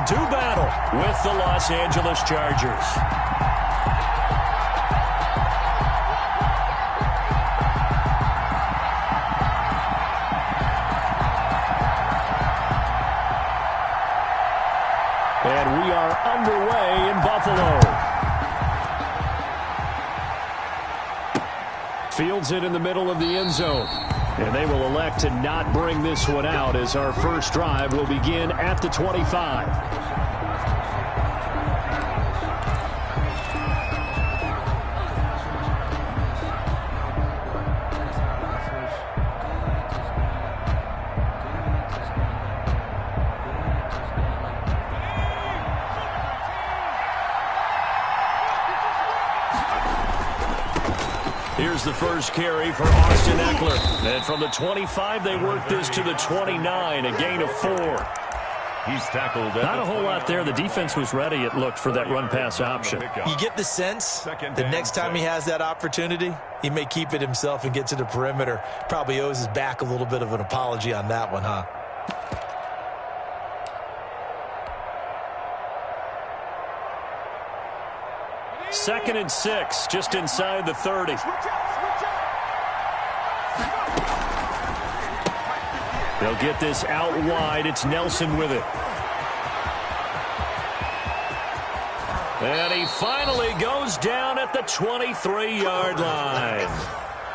do battle with the Los Angeles Chargers. And we are underway in Buffalo. Fields it in the middle of the end zone. And they will elect to not bring this one out as our first drive will begin at the 25. Here's the first carry for Austin Eckler. And from the 25, they work this to the 29, a gain of 4. He's tackled. Not a whole lot there. The defense was ready, it looked, for that run-pass option. You get the sense the next time he has that opportunity, he may keep it himself and get to the perimeter. Probably owes his back a little bit of an apology on that one, huh? Second and 6, just inside the 30. They'll get this out wide. It's Nelson with it. And he finally goes down at the 23-yard line.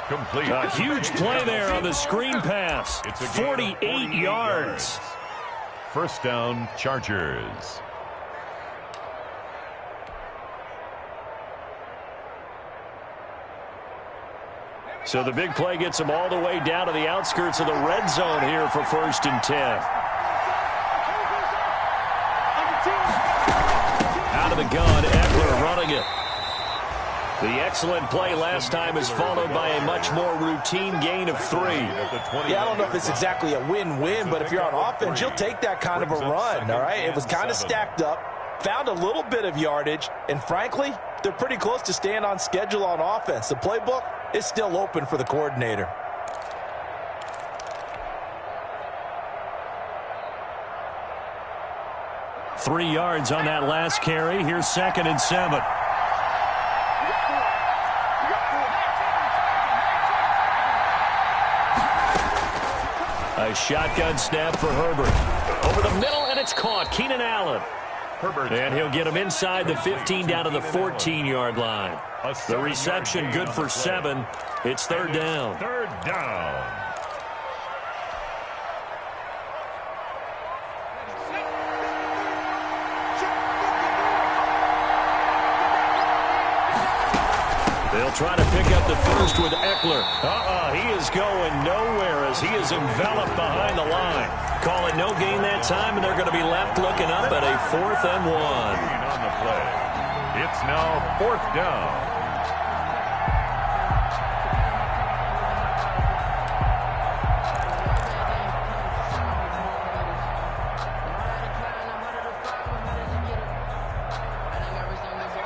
Complete. A huge play there on the screen pass. It's 48 yards. First down, Chargers. So the big play gets him all the way down to the outskirts of the red zone here for first and 10. Out of the gun, Eckler running it. The excellent play last time is followed by a much more routine gain of 3. Yeah, I don't know if it's exactly a win-win, but if you're on offense, you'll take that kind of a run, all right? It was kind of stacked up, found a little bit of yardage, and frankly, they're pretty close to staying on schedule on offense. The playbook is still open for the coordinator. Three yards on that last carry. Here's second and 7. A shotgun snap for Herbert. Over the middle, and it's caught. Keenan Allen. Herbert. And he'll get him inside the 15 down to the 14-yard line. The reception good for 7. It's third down. Third down. They'll try to pick up the first with Eckler. He is going nowhere as he is enveloped behind the line. Call it no gain that time, and they're going to be left looking up at a 4th and 1. On the play. It's now 4th down.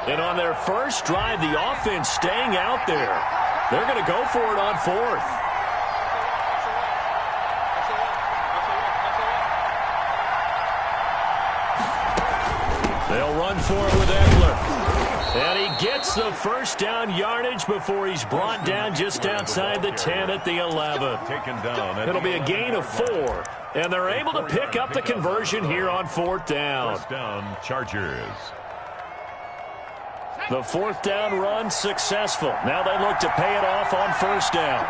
And on their first drive, the offense staying out there. They're going to go for it on 4th. They'll run for it with Eckler. And he gets the first down yardage before he's brought down just outside the 10 at the 11. Taken down. It'll be a gain of 4. And they're able to pick up the conversion here on 4th down. First down, Chargers. The 4th down run successful. Now they look to pay it off on first down.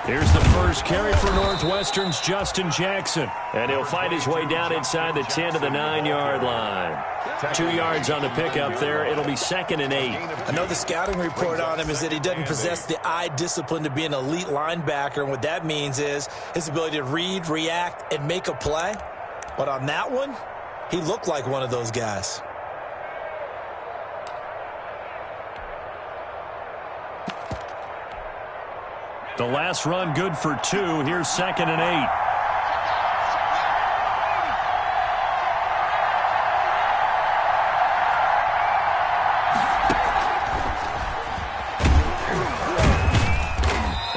Here's the first carry for Northwestern's Justin Jackson. And he'll fight his way down inside the 10 to the 9-yard line. 2 yards on the pickup there. It'll be 2nd and 8. I know the scouting report on him is that he doesn't possess the eye discipline to be an elite linebacker. And what that means is his ability to read, react, and make a play. But on that one, he looked like one of those guys. The last run good for 2. Here's 2nd and 8.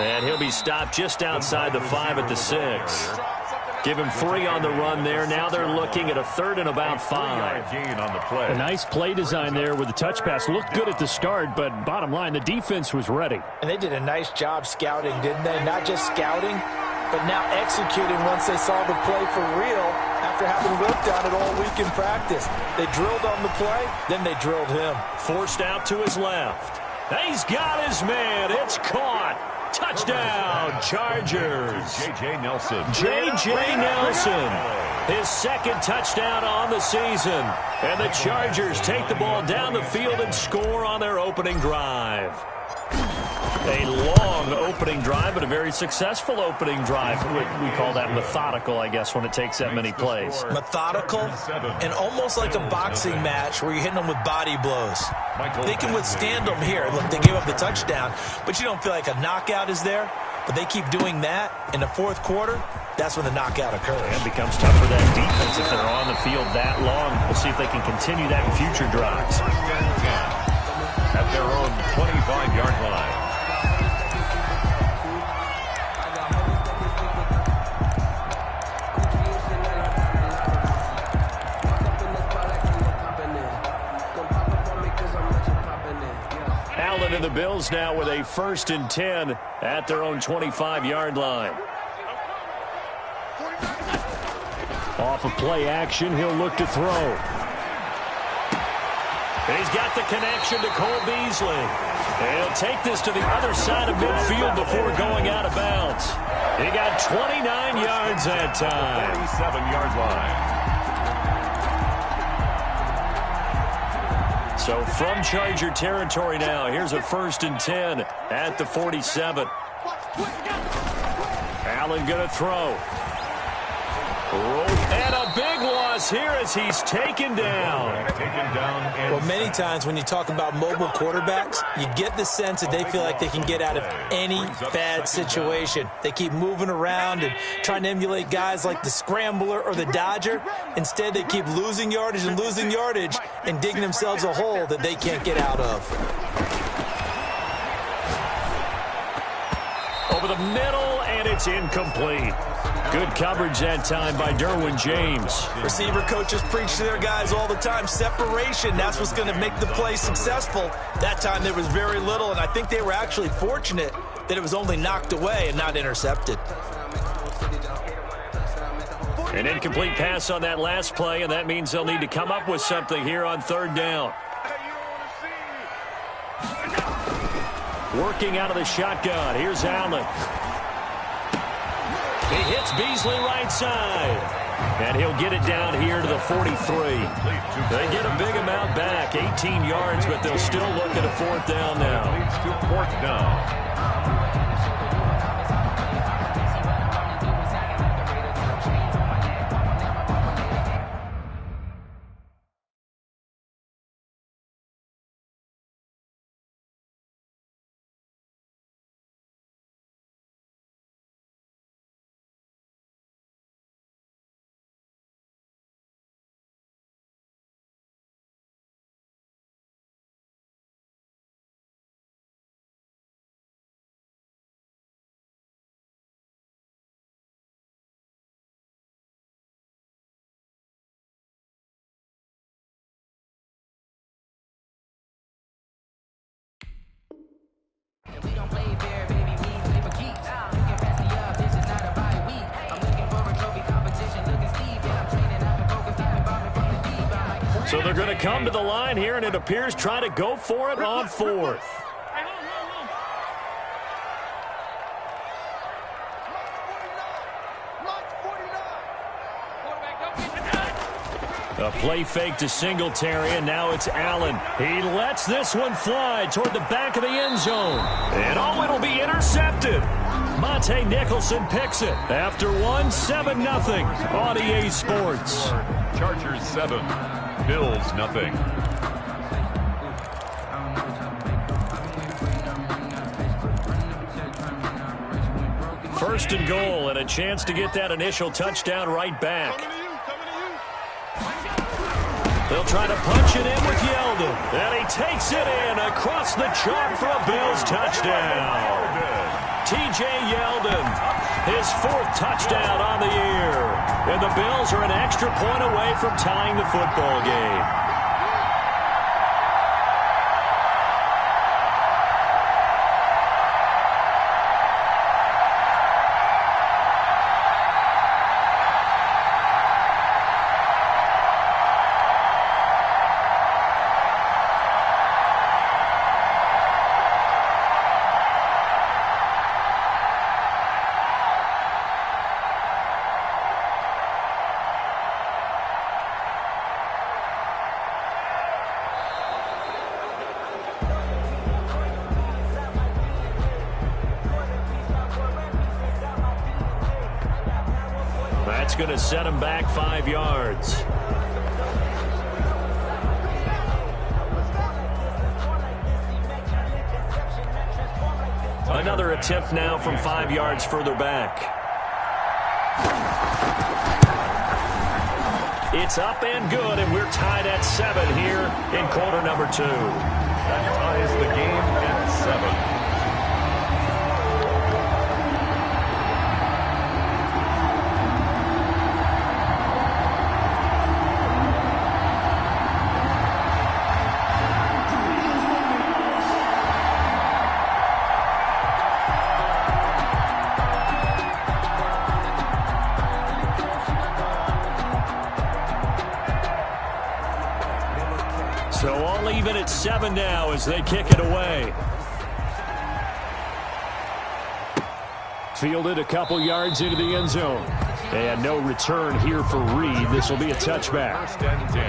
And he'll to be stopped just outside the 5 at the 6. Give him 3 on the run there. Now they're looking at a 3rd and about 5. Gain on the play. A nice play design there with the touch pass. Looked good at the start, but bottom line, the defense was ready. And they did a nice job scouting, didn't they? Not just scouting, but now executing once they saw the play for real after having worked on it all week in practice. They drilled on the play, then they drilled him. Forced out to his left. He's got his man. It's caught. Touchdown, Chargers. J.J. Nelson. J.J. Nelson. His 2nd touchdown on the season. And the Chargers take the ball down the field and score on their opening drive. A long opening drive, but a very successful opening drive. We call that methodical, I guess, when it takes that many plays. Methodical and almost like a boxing match where you're hitting them with body blows. They can withstand them here. Look, they gave up the touchdown, but you don't feel like a knockout is there. But they keep doing that in the 4th quarter. That's when the knockout occurs. It becomes tough for that defense if they're on the field that long. We'll see if they can continue that in future drives. At their own 25-yard line. Allen and the Bills now with a 1st and 10 at their own 25-yard line. Off of play action, he'll look to throw. He's got the connection to Cole Beasley. He'll take this to the other side of midfield before going out of bounds. He got 29 yards that time. 37-yard line. So from Charger territory now, here's a 1st and 10 at the 47. Allen going to throw. And a big loss here as he's taken down. Well, many times when you talk about mobile quarterbacks, you get the sense that they feel like they can get out of any bad situation. They keep moving around and trying to emulate guys like the Scrambler or the Dodger. Instead, they keep losing yardage and digging themselves a hole that they can't get out of. Over the middle, and it's incomplete. Good coverage that time by Derwin James. Receiver coaches preach to their guys all the time. Separation, that's what's going to make the play successful. That time there was very little, and I think they were actually fortunate that it was only knocked away and not intercepted. An incomplete pass on that last play, and that means they'll need to come up with something here on 3rd down. Working out of the shotgun. Here's Allen. He hits Beasley right side. And he'll get it down here to the 43. They get a big amount back, 18 yards, but they'll still look at a 4th down now. Leads to 4th down. So they're going to come to the line here, and it appears try to go for it on 4th. A play fake to Singletary, and now it's Allen. He lets this one fly toward the back of the end zone. And it'll be intercepted. Monte Nicholson picks it. After 7-0 on EA Sports. Chargers 7, Bills nothing. First and goal, and a chance to get that initial touchdown right back. They'll try to punch it in with Yeldon. And he takes it in across the chalk for a Bills touchdown. T.J. Yeldon. His 4th touchdown on the year. And the Bills are an extra point away from tying the football game. That's going to set him back 5 yards. Another attempt now from 5 yards further back. It's up and good, and we're tied at 7 here in quarter number 2. That ties the game at 7. So all even at 7 now as they kick it away. Fielded a couple yards into the end zone. And no return here for Reed. This will be a touchback. 1st and 10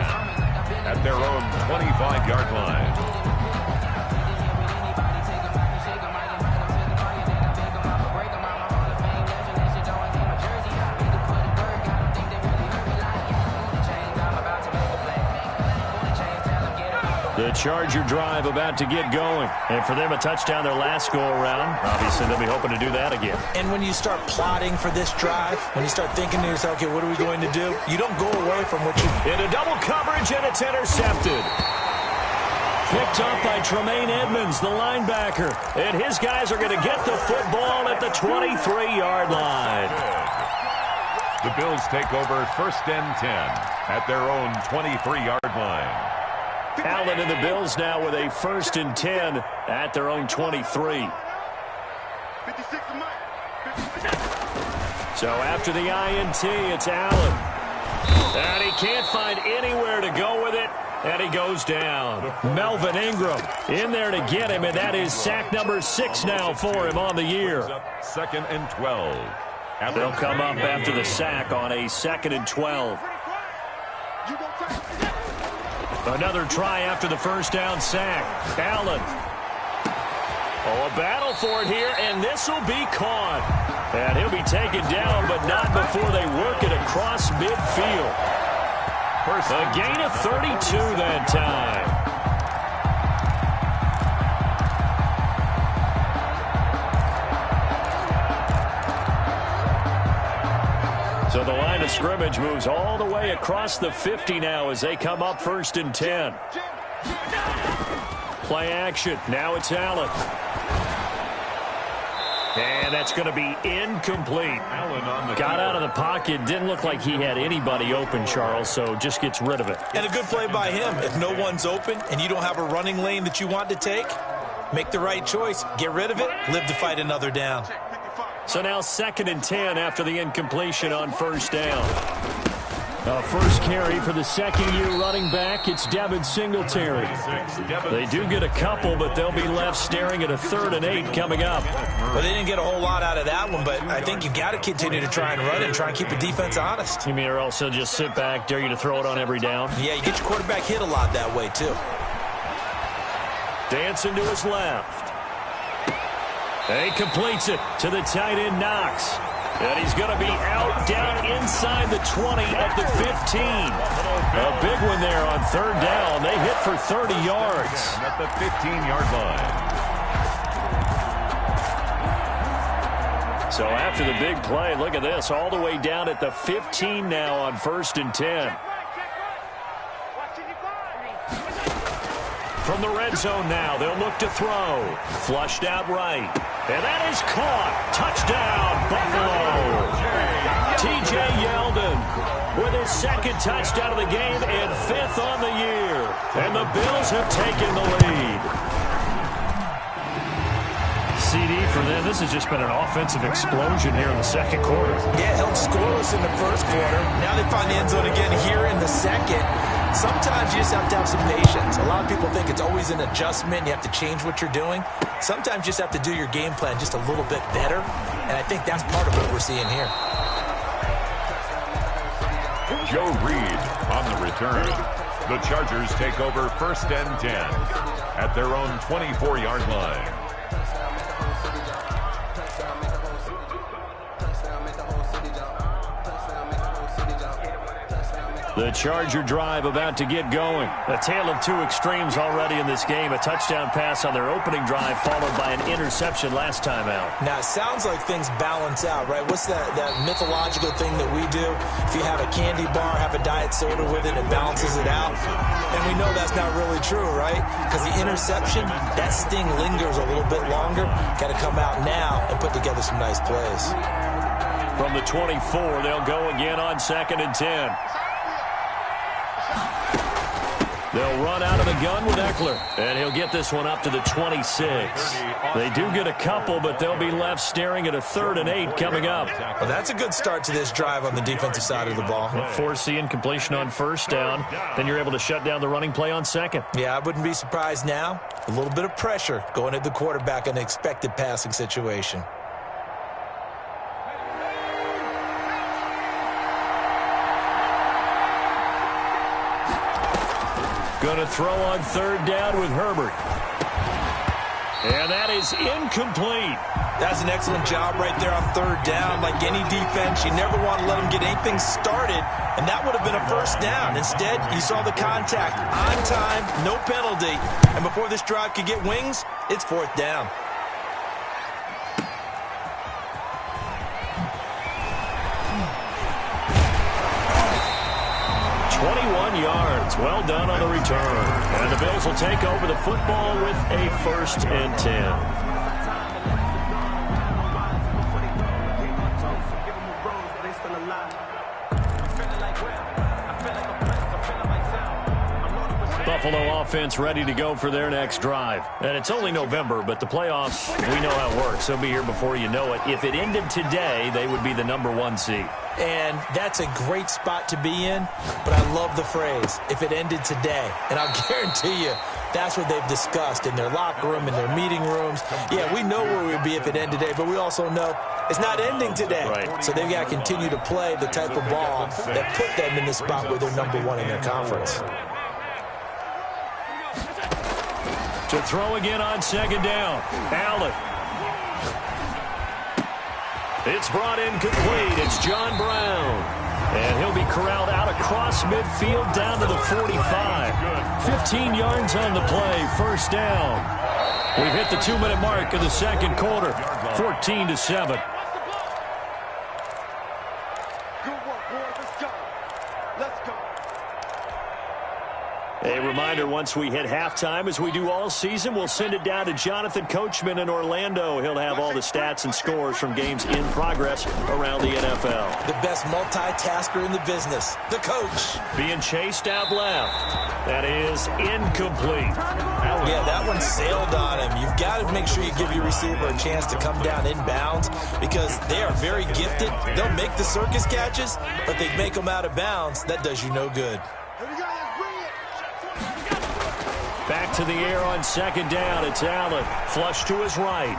at their own 25-yard line. The Charger drive about to get going. And for them, a touchdown their last go-around. Obviously, they'll be hoping to do that again. And when you start plotting for this drive, when you start thinking to yourself, okay, what are we going to do? You don't go away from what you... Into double coverage, and it's intercepted. Picked up by Tremaine Edmonds, the linebacker. And his guys are going to get the football at the 23-yard line. The Bills take over 1st and 10 at their own 23-yard line. Allen and the Bills now with a 1st and 10 at their own 23. So after the INT, it's Allen. And he can't find anywhere to go with it, and he goes down. Melvin Ingram in there to get him, and that is sack number 6 now for him on the year. 2nd and 12. They'll come up after the sack on a 2nd and 12. Another try after the 1st down sack. Allen. Oh, a battle for it here, and this will be caught. And he'll be taken down, but not before they work it across midfield. A gain of 32 that time. So the line of scrimmage moves all the way across the 50 now as they come up 1st and 10. Play action. Now it's Allen. And that's going to be incomplete. Got out of the pocket. Didn't look like he had anybody open, Charles, so just gets rid of it. And a good play by him. If no one's open and you don't have a running lane that you want to take, make the right choice. Get rid of it. Live to fight another down. So now 2nd and 10 after the incompletion on 1st down. First carry for the 2nd-year running back. It's Devin Singletary. They do get a couple, but they'll be left staring at a 3rd and 8 coming up. Well, they didn't get a whole lot out of that one, but I think you've got to continue to try and run and try and keep the defense honest. You mean or also just sit back, dare you to throw it on every down? Yeah, you get your quarterback hit a lot that way, too. Dancing to his left. He completes it to the tight end, Knox. And he's going to be out down inside the 20 at the 15. A big one there on 3rd down. They hit for 30 yards. At the 15-yard line. So after the big play, look at this, all the way down at the 15 now on 1st and 10. From the red zone now, they'll look to throw. Flushed out right. And that is caught. Touchdown, Buffalo. T.J. Yeldon with his second touchdown of the game and 5th on the year. And the Bills have taken the lead. CD for them. This has just been an offensive explosion here in the second quarter. Yeah, held scoreless in the first quarter. Now they find the end zone again here in the second. Sometimes you just have to have some patience. A lot of people think it's always an adjustment. You have to change what you're doing. Sometimes you just have to do your game plan just a little bit better. And I think that's part of what we're seeing here. Joe Reed on the return. The Chargers take over 1st and 10 at their own 24-yard line. The Charger drive about to get going. A tale of two extremes already in this game. A touchdown pass on their opening drive followed by an interception last time out. Now, it sounds like things balance out, right? What's that mythological thing that we do? If you have a candy bar, have a diet soda with it, it balances it out. And we know that's not really true, right? Because the interception, that sting lingers a little bit longer. Got to come out now and put together some nice plays. From the 24, they'll go again on 2nd and 10. They'll run out of the gun with Eckler, and he'll get this one up to the 26. They do get a couple, but they'll be left staring at a 3rd and 8 coming up. Well, that's a good start to this drive on the defensive side of the ball. Force the incompletion on 1st down. Then you're able to shut down the running play on 2nd. Yeah, I wouldn't be surprised now. A little bit of pressure going at the quarterback in an expected passing situation. Going to throw on 3rd down with Herbert. And that is incomplete. That's an excellent job right there on 3rd down. Like any defense, you never want to let them get anything started, and that would have been a 1st down. Instead, you saw the contact. On time, no penalty. And before this drive could get wings, it's 4th down. Yards. Well done on the return. And the Bills will take over the football with a 1st and 10. Buffalo offense ready to go for their next drive. And it's only November, but the playoffs, we know how it works. They'll be here before you know it. If it ended today, they would be the #1 seed. And that's a great spot to be in, but I love the phrase, if it ended today. And I'll guarantee you, that's what they've discussed in their locker room, in their meeting rooms. Yeah, we know where we'd be if it ended today, but we also know it's not ending today. Right. So they've got to continue to play the type of ball that put them in the spot where they're #1 in their conference. To throw again on 2nd down. Allen. It's brought in complete. It's John Brown. And he'll be corralled out across midfield down to the 45. 15 yards on the play. 1st down. We've hit the 2-minute mark of the second quarter. 14-7. A reminder, once we hit halftime, as we do all season, we'll send it down to Jonathan Coachman in Orlando. He'll have all the stats and scores from games in progress around the NFL. The best multitasker in the business, the coach. Being chased out left. That is incomplete. Yeah, that one sailed on him. You've got to make sure you give your receiver a chance to come down inbounds because they are very gifted. They'll make the circus catches, but they make them out of bounds. That does you no good. Back to the air on 2nd down. It's Allen. Flush to his right.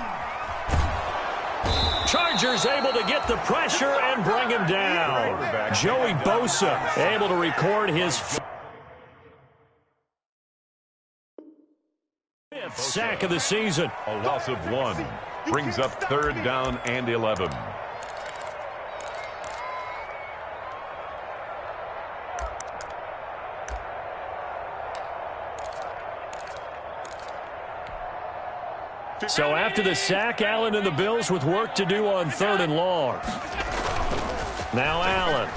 Chargers able to get the pressure and bring him down. Joey Bosa able to record his 5th sack of the season. A loss of 1 brings up 3rd down and 11. So after the sack, Allen and the Bills with work to do on 3rd and long. Now Allen.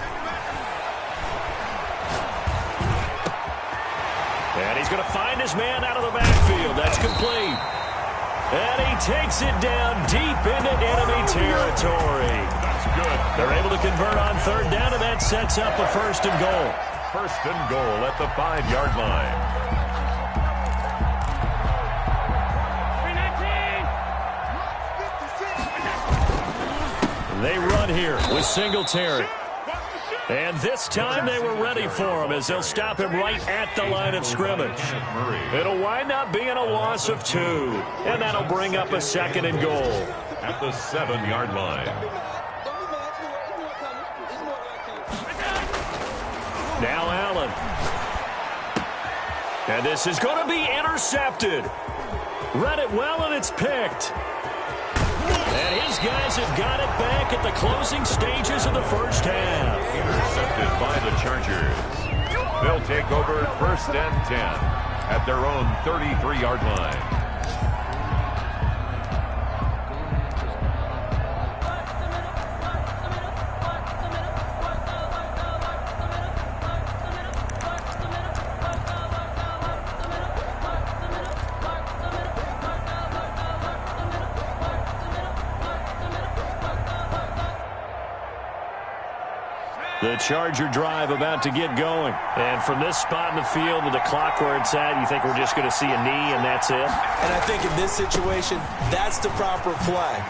And he's going to find his man out of the backfield. That's complete. And he takes it down deep into enemy territory. That's good. They're able to convert on third down, and that sets up a 1st and goal. 1st and goal at the 5-yard line. They run here with Singletary. And this time they were ready for him as they'll stop him right at the line of scrimmage. It'll wind up being a loss of 2. And that'll bring up a 2nd and goal. At the 7-yard line. Now Allen. And this is going to be intercepted. Read it well, and it's picked. And his guys have got it back at the closing stages of the first half. Intercepted by the Chargers. They'll take over 1st and 10 at their own 33-yard line. The Charger drive about to get going. And from this spot in the field with the clock where it's at, you think we're just going to see a knee and that's it? And I think in this situation, that's the proper play.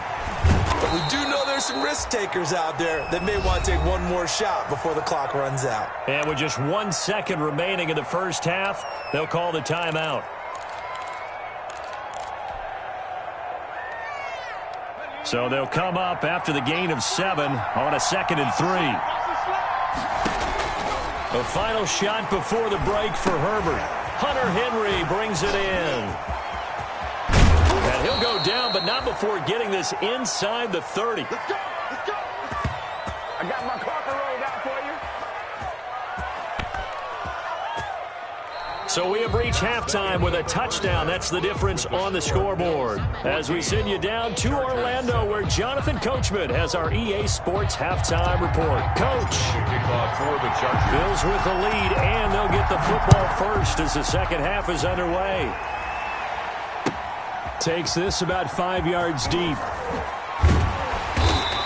But we do know there's some risk takers out there that may want to take one more shot before the clock runs out. And with just 1 second remaining in the first half, they'll call the timeout. So they'll come up after the gain of 7 on a 2nd and 3. A final shot before the break for Herbert. Hunter Henry brings it in. And he'll go down, but not before getting this inside the 30. Let's go! Let's go! I got my Parker rolled out for you. So we have reached halftime with a touchdown. That's the difference on the scoreboard. As we send you down to Orlando, where Jonathan Coachman has our EA Sports halftime report. Coach. Kickoff for the Chargers. Bills with the lead, and they'll get the football first as the second half is underway. Takes this about 5 yards deep.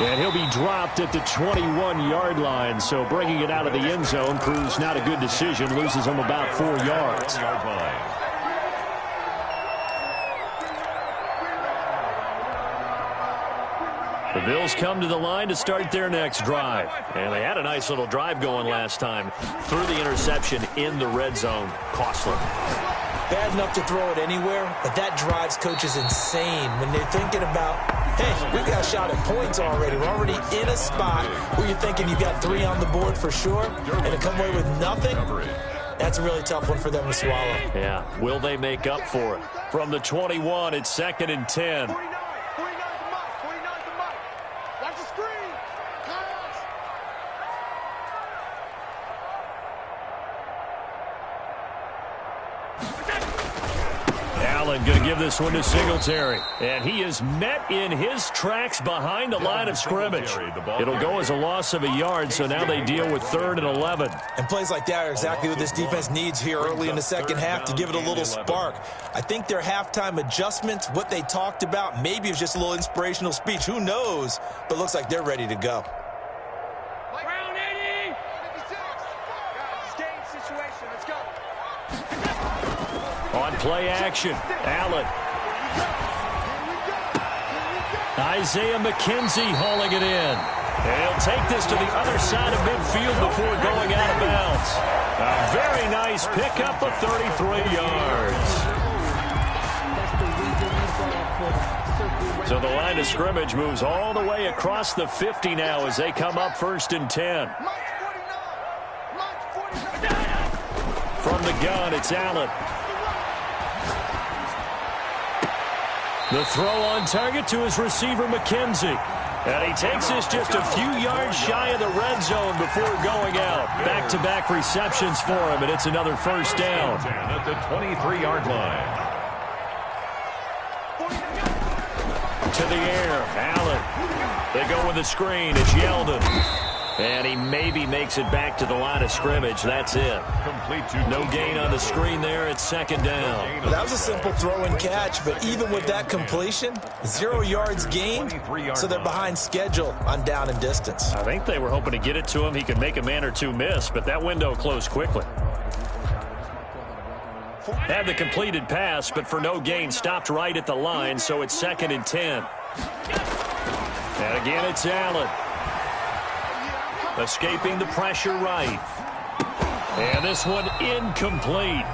And he'll be dropped at the 21-yard line, so bringing it out of the end zone proves not a good decision. Loses him about 4 yards. The Bills come to the line to start their next drive. And they had a nice little drive going last time. Threw the interception in the red zone. Costly. Bad enough to throw it anywhere, but that drives coaches insane when they're thinking about, hey, we've got a shot at points already. We're already in a spot where you're thinking you've got 3 on the board for sure, and to come away with nothing, that's a really tough one for them to swallow. Yeah, will they make up for it? From the 21, it's 2nd and 10. 49 the mic. Watch the screen. Pass. Allen going to give this one to Singletary. And he is met in his tracks behind the line of scrimmage. It'll go as a loss of a yard, so now they deal with 3rd and 11. And plays like that are exactly what this defense needs here early in the second half to give it a little spark. I think their halftime adjustment, what they talked about, maybe it was just a little inspirational speech. Who knows? But looks like they're ready to go. Round 80. 56. Guys, game situation. Let's go. On play action, Allen. Isaiah McKenzie hauling it in. And he'll take this to the other side of midfield before going out of bounds. A very nice pickup of 33 yards. So the line of scrimmage moves all the way across the 50 now as they come up 1st and 10. From the gun, it's Allen. The throw on target to his receiver, McKenzie. And he takes this just a few yards shy of the red zone before going out. Back-to-back receptions for him, and it's another 1st down. At the 23-yard line. To the air, Allen. They go with the screen. It's Yeldon. And he maybe makes it back to the line of scrimmage. That's it. Complete to No gain on the screen there. It's second down. That was a simple throw and catch, but even with that completion, 0 yards gained, so they're behind schedule on down and distance. I think they were hoping to get it to him. He could make a man or two miss, but that window closed quickly. Had the completed pass, but for no gain, stopped right at the line, so it's 2nd and 10. And again, it's Allen. Escaping the pressure right. And this one incomplete.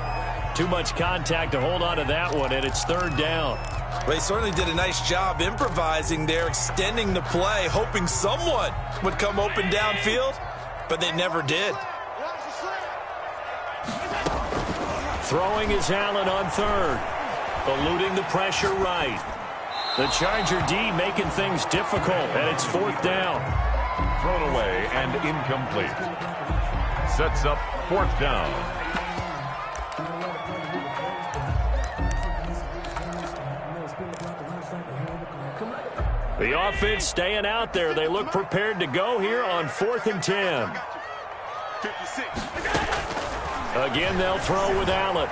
Too much contact to hold on to that one, and it's 3rd down. They certainly did a nice job improvising there, extending the play, hoping someone would come open downfield, but they never did. Throwing is Allen on 3rd. Eluding the pressure right. The Charger D making things difficult, and it's 4th down. Thrown away and incomplete. Sets up 4th down. The offense staying out there. They look prepared to go here on 4th and 10. 56. Again, they'll throw with Allen.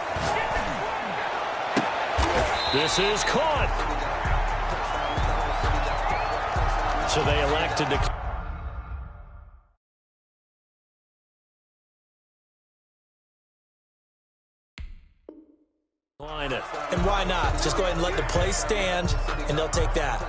This is caught. So they elected to... And why not? Just go ahead and let the play stand, and they'll take that.